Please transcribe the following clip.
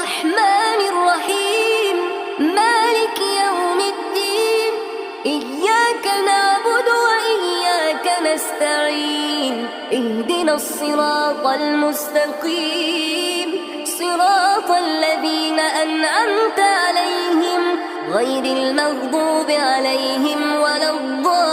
الرحمن الرحيم مالك يوم الدين إياك نعبد وإياك نستعين اهدنا الصراط المستقيم صراط الذين أنعمت عليهم غير المغضوب عليهم ولا الضالين